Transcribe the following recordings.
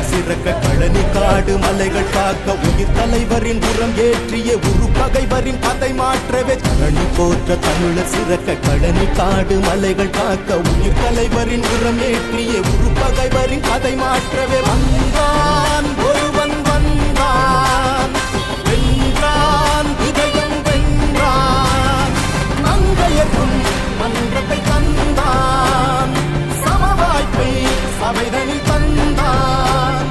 சிறக்க கழனி காடு மலைகள் காக்க உயிர் தலைவரின் உரம் ஏற்றிய உரு பகைவரின் கதை மாற்றவே கழனி போற்ற தமிழர் சிறக்க கழனி காடு மலைகள் காக்க உயிர் தலைவரின் உரம் ஏற்றிய உரு பகைவரின் கதை மாற்றவே வந்தான் ஒருவன் வந்தான் வென்றான் இதயம் வென்றான் மங்கையர்க்கும் மன்றத்தை தந்தான் சமவாய்ப்பை சபைதனில் தந்தான்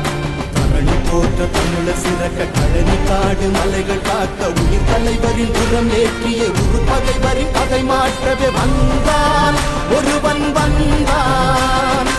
கழனி போற்ற தமிழர் சிறக்க கழனி காடு மலைகள் காக்க உயிர் தலைவரின் உரம் ஏற்றிய உரு பகைவரின் கதை மாற்றவே வந்தான் ஒருவன் வந்தான்